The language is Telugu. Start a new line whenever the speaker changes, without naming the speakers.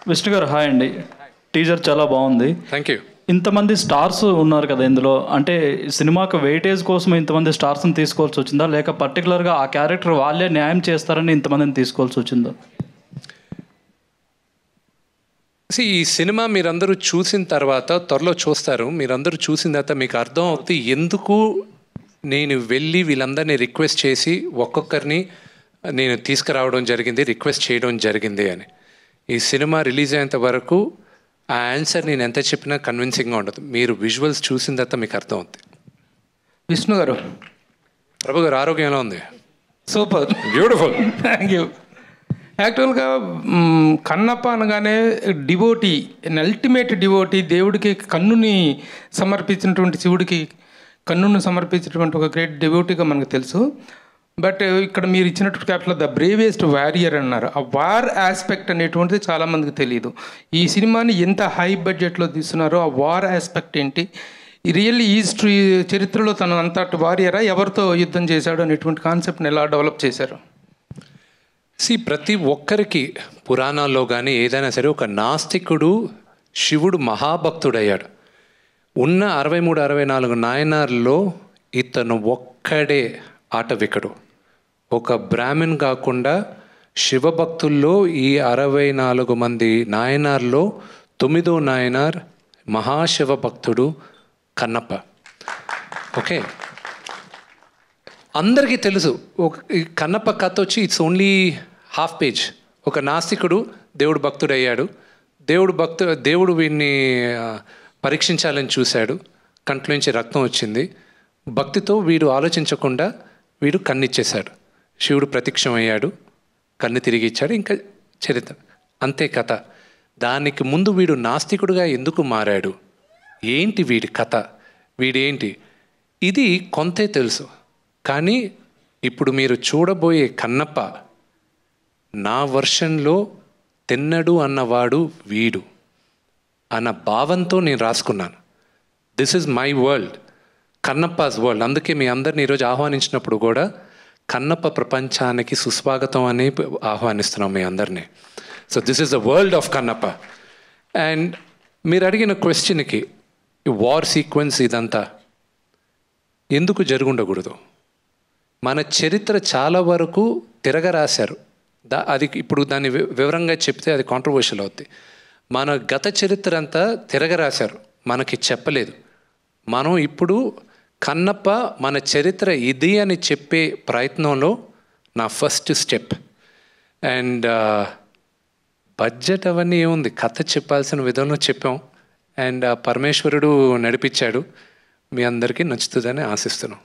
విష్ణు గారు హాయ్ అండి. టీజర్ చాలా బాగుంది.
Thank you.
ఇంతమంది స్టార్స్ ఉన్నారు కదా ఇందులో, అంటే సినిమాకు వెయిటేజ్ కోసం ఇంతమంది స్టార్స్ని తీసుకోవాల్సి వచ్చిందా, లేక పర్టికులర్గా ఆ క్యారెక్టర్ వాళ్ళే న్యాయం చేస్తారని ఇంతమందిని తీసుకోవాల్సి వచ్చిందా?
ఈ సినిమా మీరందరూ చూసిన తర్వాత, త్వరలో చూస్తారు, మీరందరూ చూసిన తర్వాత మీకు అర్థం అవుతుంది ఎందుకు నేను వెళ్ళి వీళ్ళందరినీ రిక్వెస్ట్ చేసి ఒక్కొక్కరిని నేను తీసుకురావడం జరిగింది, రిక్వెస్ట్ చేయడం జరిగింది అని. ఈ సినిమా రిలీజ్ అయ్యేంత వరకు ఆ ఆన్సర్ నేను ఎంత చెప్పినా కన్విన్సింగ్గా ఉండదు. మీరు విజువల్స్ చూసిన తర్వాత మీకు అర్థం అవుతుంది.
విష్ణు గారు,
ప్రభు గారు ఆరోగ్యం ఎలా ఉంది?
Super,
beautiful.
Thank you. యాక్చువల్గా కన్నప్ప అనగానే డివోటీ, అల్టిమేట్ డివోటీ, దేవుడికి కన్నుని సమర్పించినటువంటి, శివుడికి కన్నును సమర్పించినటువంటి ఒక గ్రేట్ డివోటీగా మనకు తెలుసు. బట్ ఇక్కడ మీరు ఇచ్చినటువంటి క్యాప్టన్లో ద బ్రేవెస్ట్ వారియర్ అన్నారు. ఆ వార్ ఆస్పెక్ట్ అనేటువంటిది చాలామందికి తెలియదు. ఈ సినిమాని ఎంత హై బడ్జెట్లో తీస్తున్నారో ఆ వార్ ఆస్పెక్ట్ ఏంటి, రియల్లీ హిస్టరీ చరిత్రలో తను అంతటి వారియరా, ఎవరితో యుద్ధం చేశాడు అనేటువంటి కాన్సెప్ట్ని ఎలా డెవలప్ చేశారు?
ప్రతి ఒక్కరికి పురాణాల్లో కానీ ఏదైనా సరే ఒక నాస్తికుడు శివుడు మహాభక్తుడయ్యాడు. ఉన్న 63-64 నాయనార్లో ఇతను ఒక్కడే ఆటవికుడు. ఒక బ్రాహ్మణ్ కాకుండా శివభక్తుల్లో ఈ 64 మంది నాయనార్లో 9వ నాయనార్ మహాశివ భక్తుడు కన్నప్ప. ఓకే, అందరికీ తెలుసు. ఒక కన్నప్ప కథ వచ్చి ఇట్స్ ఓన్లీ హాఫ్ పేజ్. ఒక నాస్తికుడు దేవుడు భక్తుడయ్యాడు. దేవుడు వీడిని పరీక్షించాలని చూశాడు. కంట్లోంచి రక్తం వచ్చింది. భక్తితో వీడు ఆలోచించకుండా వీడు కన్నిచ్చేశాడు. శివుడు ప్రత్యక్షమయ్యాడు, కన్ను తిరిగి ఇచ్చాడు. ఇంకా చరిత్ర అంతే కథ. దానికి ముందు వీడు నాస్తికుడుగా ఎందుకు మారాడు, ఏంటి వీడి కథ, వీడేంటి, ఇది కొంతే తెలుసు. కానీ ఇప్పుడు మీరు చూడబోయే కన్నప్ప నా వర్షన్లో తిన్నడు అన్నవాడు వీడు అన్న భావంతో నేను రాసుకున్నాను. This is my world, Kannappa's world. అందుకే మీ అందరిని ఈరోజు ఆహ్వానించినప్పుడు కూడా కన్నప్ప ప్రపంచానికి సుస్వాగతం అని ఆహ్వానిస్తున్నాం మీ అందరినీ. So this is the world of Kannappa. And మీరు అడిగిన క్వశ్చన్కి వార్ సీక్వెన్స్ ఇదంతా ఎందుకు జరుగుండకూడదు? మన చరిత్ర చాలా వరకు తిరగరాశారు. అది ఇప్పుడు దాన్ని వివరంగా చెప్తే అది కాంట్రవర్షియల్ అవుద్ది. మన గత చరిత్ర అంతా తిరగరాశారు, మనకి చెప్పలేదు. మనం ఇప్పుడు కన్నప్ప మన చరిత్ర ఇది అని చెప్పే ప్రయత్నంలో నా ఫస్ట్ స్టెప్. అండ్ బడ్జెట్ అవన్నీ ఏముంది, కథ చెప్పాల్సిన విధంలో చెప్పాం. అండ్ పరమేశ్వరుడు నడిపించాడు. మీ అందరికీ నచ్చుతుందని ఆశిస్తున్నాం.